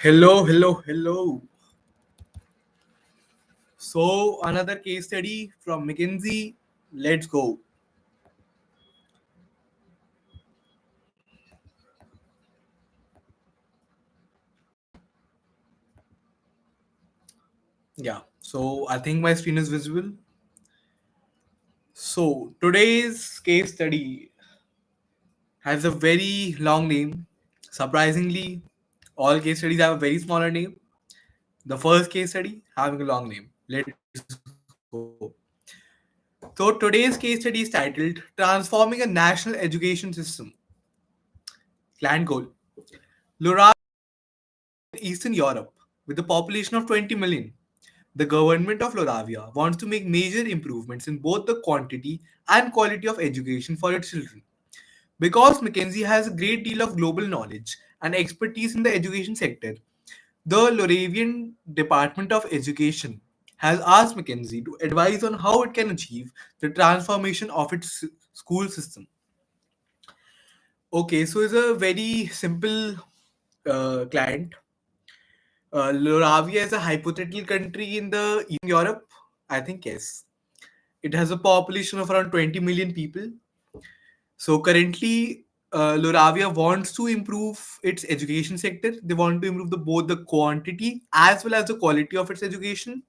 Hello, hello, hello. So, another case study from McKinsey. Let's go. Yeah, so I think my screen is visible. So, today's case study has a very long name. Surprisingly, all case studies have a very smaller name. The first case study having a long name. Let's go. So, today's case study is titled Transforming a National Education System. Client goal Laura Eastern Europe, with a population of 20 million. The government of Latvia wants to make major improvements in both the quantity and quality of education for its children. Because McKinsey has a great deal of global knowledge and expertise in the education sector, the Lauravian Department of Education has asked McKinsey to advise on how it can achieve the transformation of its school system. Okay, so it's a very simple client. Laravia is a hypothetical country in the Eastern Europe. I think yes. It has a population of around 20 million people. So currently, Laravia wants to improve its education sector. They want to improve both the quantity as well as the quality of its education.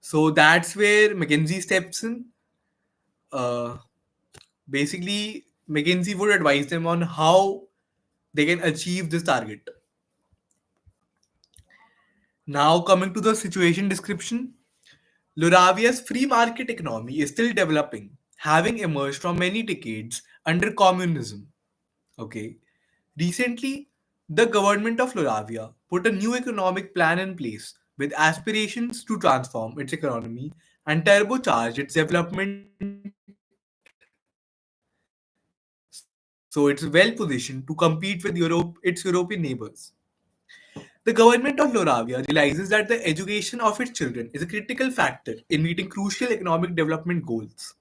So that's where McKinsey steps in. Uh, Basically, McKinsey would advise them on how they can achieve this target. Now, coming to the situation description, Lauravia's free market economy is still developing, having emerged from many decades under communism. Okay. Recently, the government of Lauravia put a new economic plan in place with aspirations to transform its economy and turbocharge its development, so it's well positioned to compete with its European neighbors. The government of Laravia realizes that the education of its children is a critical factor in meeting crucial economic development goals.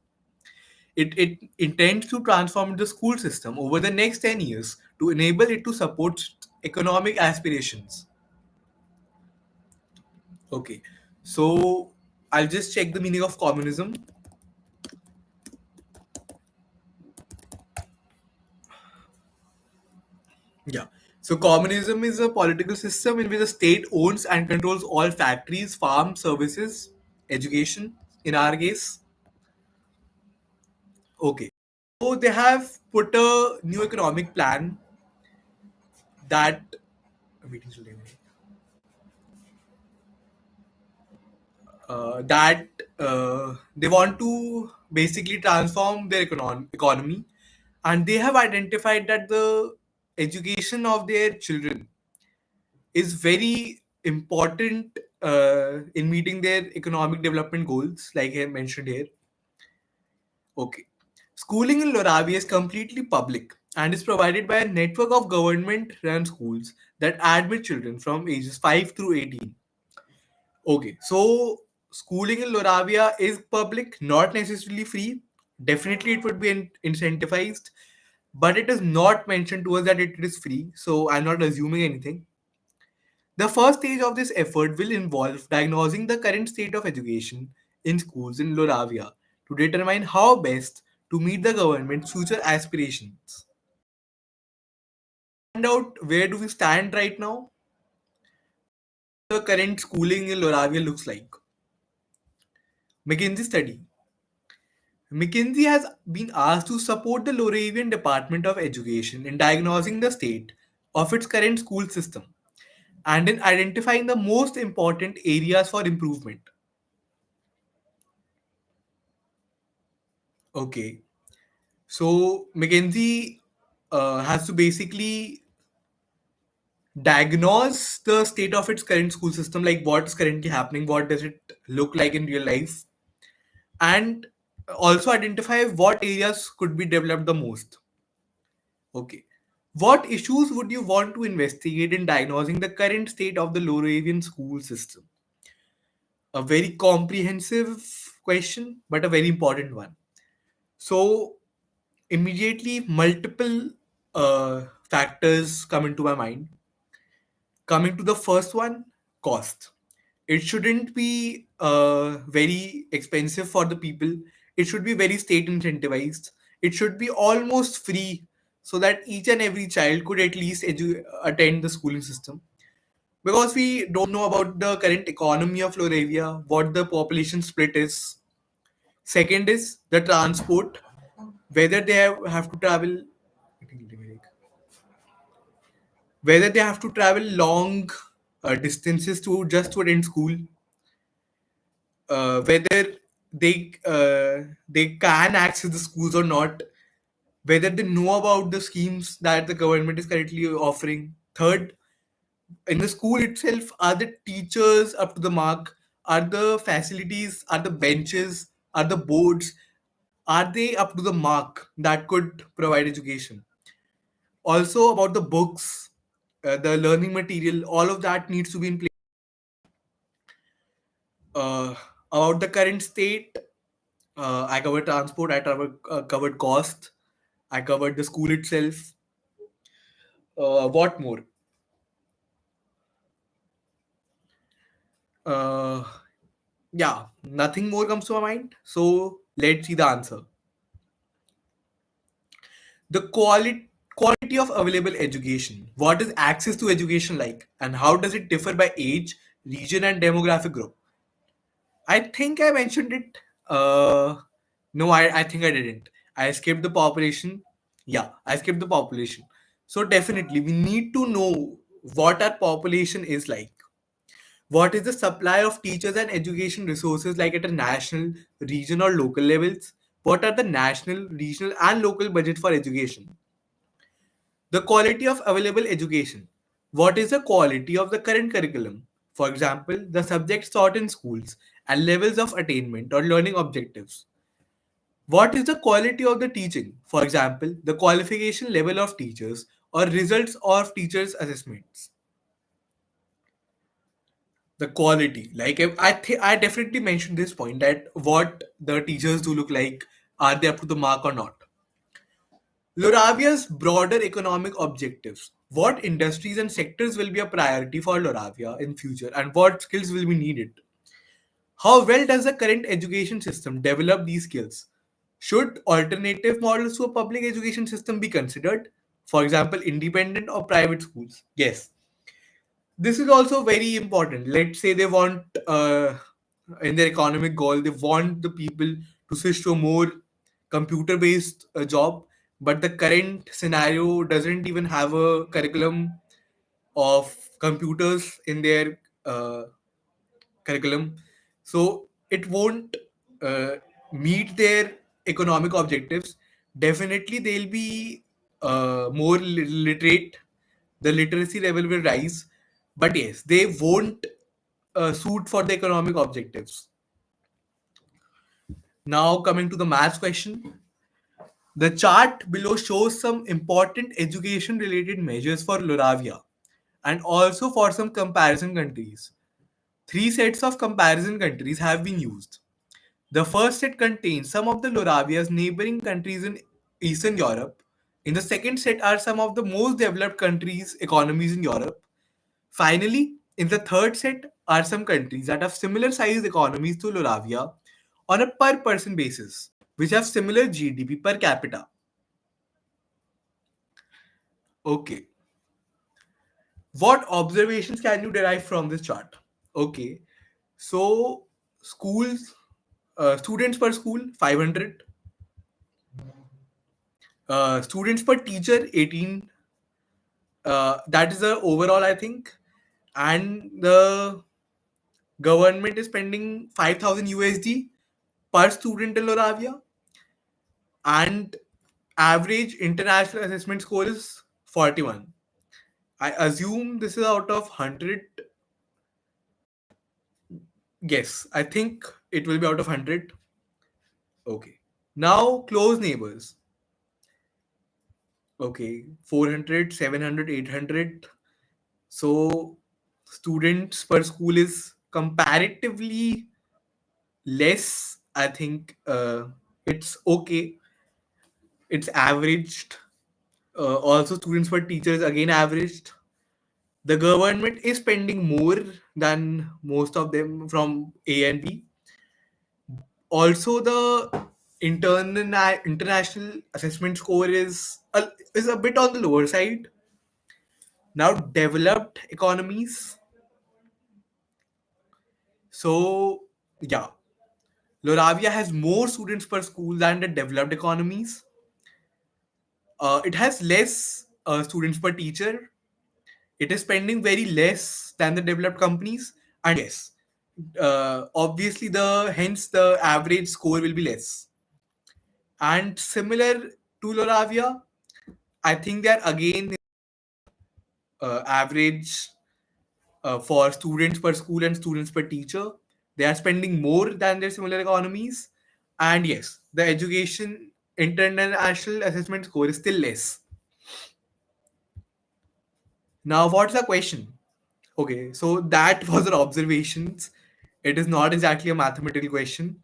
It intends to transform the school system over the next 10 years to enable it to support economic aspirations. Okay, so I'll just check the meaning of communism. Yeah. So communism is a political system in which the state owns and controls all factories, farms, services, education. In our case, okay. So they have put a new economic plan that that they want to basically transform their economy, and they have identified that the education of their children is very important in meeting their economic development goals, like I mentioned here. Okay. Schooling in Loravi is completely public and is provided by a network of government run schools that admit children from ages 5 through 18. Okay, so schooling in Loravia is public, not necessarily free. Definitely, it would be incentivized, but it is not mentioned to us that it is free. So I'm not assuming anything. The first stage of this effort will involve diagnosing the current state of education in schools in Loravia to determine how best to meet the government's future aspirations. Find out where do we stand right now. The current schooling in Loravia looks like. McKinsey study. McKinsey has been asked to support the Loravian Department of Education in diagnosing the state of its current school system and in identifying the most important areas for improvement. Okay, so McKinsey has to basically diagnose the state of its current school system, like what's currently happening, what does it look like in real life, and also identify what areas could be developed the most. Okay. What issues would you want to investigate in diagnosing the current state of the Lauravian school system? A very comprehensive question, but a very important one. So, immediately, multiple factors come into my mind. Coming to the first one, cost. It shouldn't be very expensive for the people. It should be very state incentivized. It should be almost free so that each and every child could at least attend the schooling system. Because we don't know about the current economy of Laravia, what the population split is. Second is the transport, whether they have to travel, whether they have to travel long distances to attend school, whether they can access the schools or not, whether they know about the schemes that the government is currently offering. Third, in the school itself, are the teachers up to the mark? Are the facilities, are the benches, are the boards, are they up to the mark that could provide education? Also about the books, the learning material, all of that needs to be in place. uh, about the current state, I covered transport, covered cost, I covered the school itself. What more? Uh, yeah, nothing more comes to my mind. So let's see the answer. The quality of available education. What is access to education like, and how does it differ by age, region, and demographic group? I think I mentioned it. No, I think I didn't. I skipped the population. Yeah, I skipped the population. So definitely, we need to know what our population is like. What is the supply of teachers and education resources like at a national, region, or local levels? What are the national, regional, and local budget for education? The quality of available education. What is the quality of the current curriculum? For example, the subjects taught in schools and levels of attainment or learning objectives. What is the quality of the teaching? For example, the qualification level of teachers or results of teachers' assessments. The quality, like I definitely mentioned this point that what the teachers do look like, are they up to the mark or not? Lauravia's broader economic objectives. What industries and sectors will be a priority for Lauravia in future and what skills will be needed? How well does the current education system develop these skills? Should alternative models to a public education system be considered? For example, independent or private schools? Yes. This is also very important. Let's say they want, in their economic goal, they want the people to switch to a more computer based job, but the current scenario doesn't even have a curriculum of computers in their curriculum. So it won't uh, meet their economic objectives. Definitely, they'll be more literate. The literacy level will rise, but yes, they won't suit for the economic objectives. Now, coming to the maths question, the chart below shows some important education related measures for Laravia and also for some comparison countries. Three sets of comparison countries have been used. The first set contains some of the Lauravia's neighboring countries in Eastern Europe. In the second set are some of the most developed countries' economies in Europe. Finally, in the third set are some countries that have similar sized economies to Lauravia on a per person basis, which have similar GDP per capita. Okay, what observations can you derive from this chart? Okay, so schools, students per school 500, students per teacher 18. That is the overall, I think, and the government is spending 5,000 USD per student in Laravia, and average international assessment score is 41. I assume this is out of 100. Yes, I think it will be out of 100. Okay. Now, close neighbors. Okay, 400, 700, 800. So, students per school is comparatively less. I think it's okay. It's averaged. Also, students per teachers again averaged. The government is spending more than most of them from A and B. Also, the international assessment score is a bit on the lower side. Now, developed economies. So, yeah, Laravia has more students per school than the developed economies. It has less students per teacher. It is spending very less than the developed companies. And yes, obviously the average score will be less. And similar to Laravia, I think they are again average for students per school and students per teacher. They are spending more than their similar economies. And yes, the education international assessment score is still less. Now, what's the question? Okay, so that was our observations. It is not exactly a mathematical question,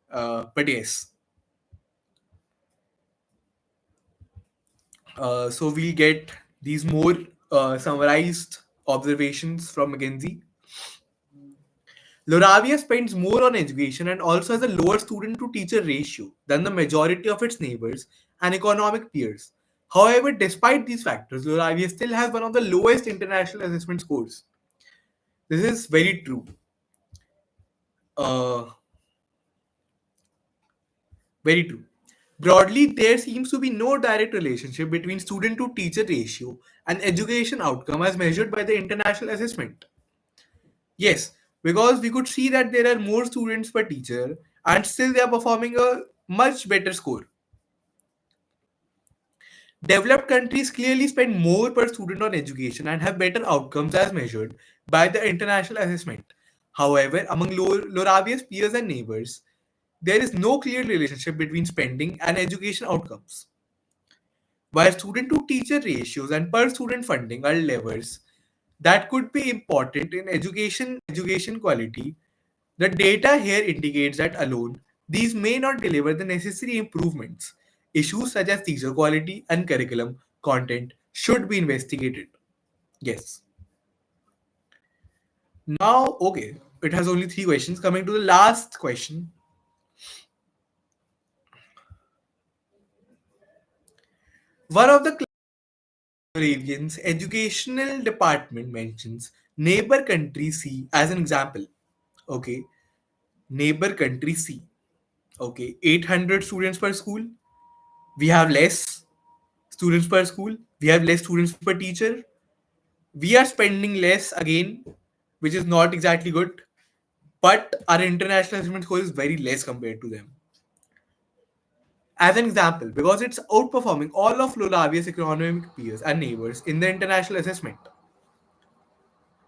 but yes. So we'll get these more summarized observations from McKinsey. Laravia spends more on education and also has a lower student to teacher ratio than the majority of its neighbors and economic peers. However, despite these factors, Laravia still has one of the lowest international assessment scores. This is very true. Uh, Very true. Broadly, there seems to be no direct relationship between student to teacher ratio and education outcome as measured by the international assessment. Yes, because we could see that there are more students per teacher and still they are performing a much better score. Developed countries clearly spend more per student on education and have better outcomes as measured by the international assessment. However, among Lauravia's peers and neighbors, there is no clear relationship between spending and education outcomes. While student to teacher ratios and per student funding are levers that could be important in education quality, the data here indicates that alone these may not deliver the necessary improvements. Issues such as teacher quality and curriculum content should be investigated. Yes. Now, okay, it has only three questions. Coming to the last question. One of the Arabians educational department mentions neighbor country C as an example. Okay, neighbor country C. Okay, 800 students per school. We have less students per school. We have less students per teacher. We are spending less again, which is not exactly good. But our international assessment score is very less compared to them. As an example, because it's outperforming all of Lolavia's economic peers and neighbors in the international assessment.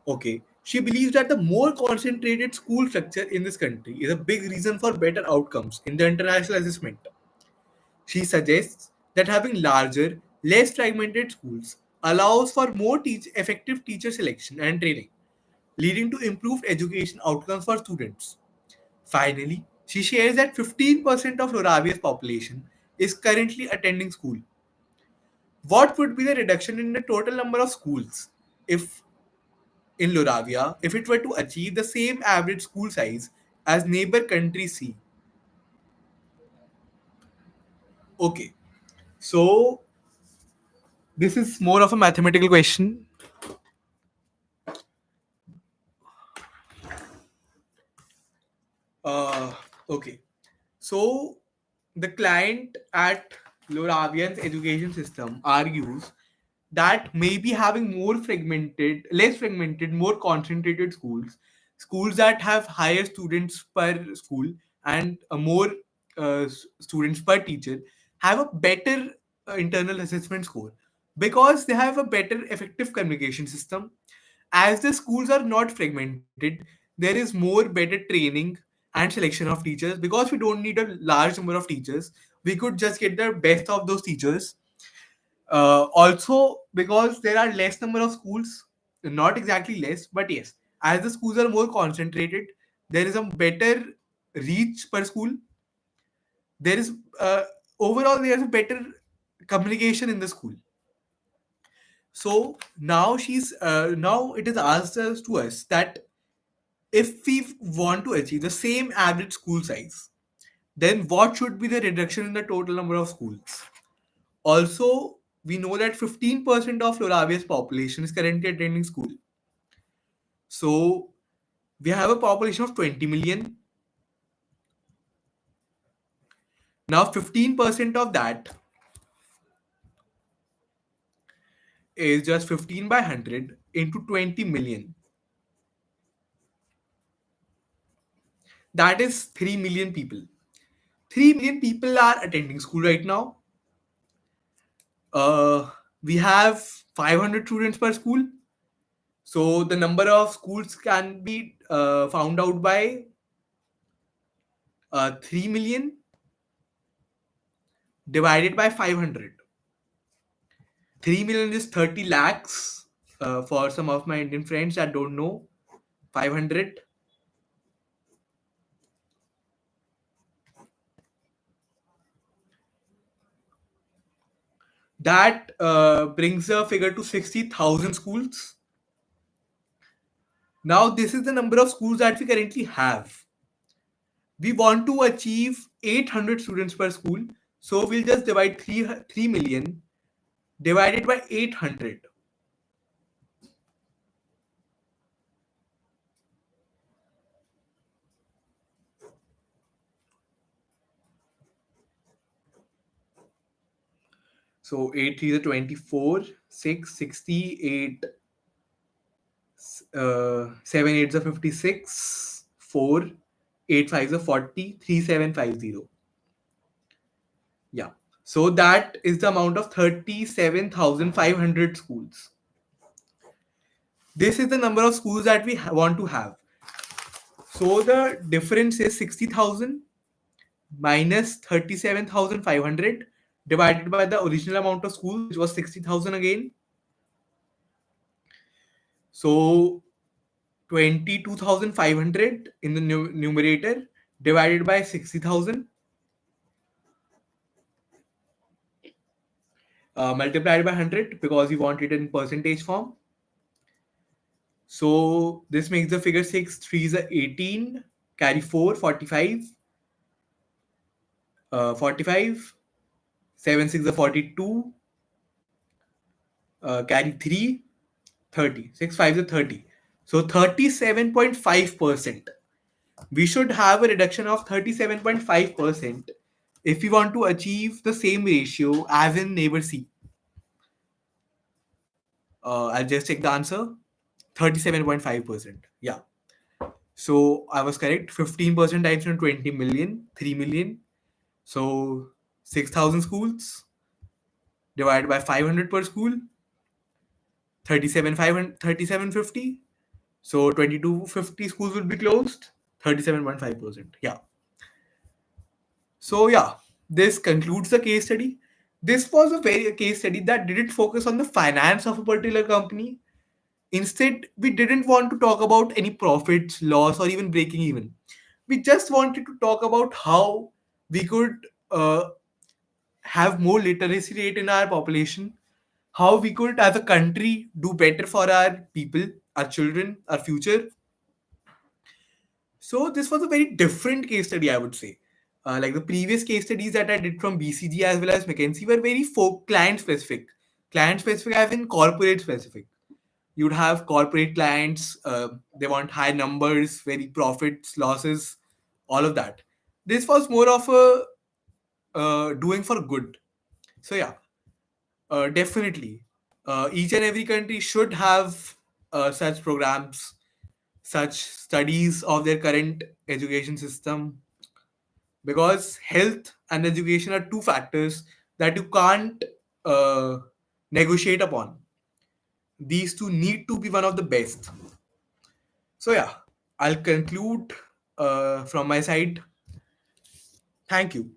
Okay. She believes that the more concentrated school structure in this country is a big reason for better outcomes in the international assessment. She suggests that having larger, less fragmented schools allows for more effective teacher selection and training, leading to improved education outcomes for students. Finally, she shares that 15% of Lauravia's population is currently attending school. What would be the reduction in the total number of schools if in Laravia if it were to achieve the same average school size as neighbor country C? Okay, so this is more of a mathematical question. Uh, okay, so the client at Lauravian's education system argues that maybe having less fragmented, more concentrated schools that have higher students per school and more students per teacher, have a better internal assessment score because they have a better effective communication system. As the schools are not fragmented, there is more better training and selection of teachers because we don't need a large number of teachers. We could just get the best of those teachers. Also, because there are less number of schools, not exactly less, but yes, as the schools are more concentrated, there is a better reach per school. There is overall there is a better communication in the school. So now it is asked us to us that if we want to achieve the same average school size, then what should be the reduction in the total number of schools? Also, we know that 15% of Loravia's population is currently attending school. So we have a population of 20 million. Now 15% of that is just 15 by 100 into 20 million. That is 3 million people. 3 million people are attending school right now. Uh, we have 500 students per school. So the number of schools can be found out by 3 million divided by 500. 3 million is 30 lakhs for some of my Indian friends that don't know. 500. That brings a figure to 60,000 schools. Now, this is the number of schools that we currently have. We want to achieve 800 students per school. So we'll just divide 3 million divided by 800. So 8 3 is 24, 6, 68, 7 8 is 56, 4, 8 5 is 40, 3750. Yeah. So that is the amount of 37,500 schools. This is the number of schools that we want to have. So the difference is 60,000 minus 37,500 divided by the original amount of schools, which was 60,000 again. So 22,500 in the numerator divided by 60,000 multiplied by 100 because we want it in percentage form. So this makes the figure 6, 3 is 18, carry 4, 45, 45, 7, 6 is 42, carry 3, 30, 6, 5 is 30. So 37.5%. We should have a reduction of 37.5% if we want to achieve the same ratio as in neighbor C. I'll just check the answer. 37.5%. Yeah. So I was correct. 15% times 20 million, 3 million. So 6,000 schools divided by 500 per school. 3750. So 2250 schools will be closed. 37.5%. Yeah. So yeah, this concludes the case study. This was a case study that didn't focus on the finance of a particular company. Instead, we didn't want to talk about any profits, loss, or even breaking even. We just wanted to talk about how we could have more literacy rate in our population, how we could, as a country, do better for our people, our children, our future. So this was a very different case study, I would say. Like the previous case studies that I did from BCG as well as McKinsey were very client specific. Client specific as in corporate specific. You'd have corporate clients, they want high numbers, very profits, losses, all of that. This was more of a doing for good. So yeah, definitely. Each and every country should have such programs, such studies of their current education system, because health and education are two factors that you can't uh, negotiate upon. These two need to be one of the best. So yeah, I'll conclude from my side. Thank you.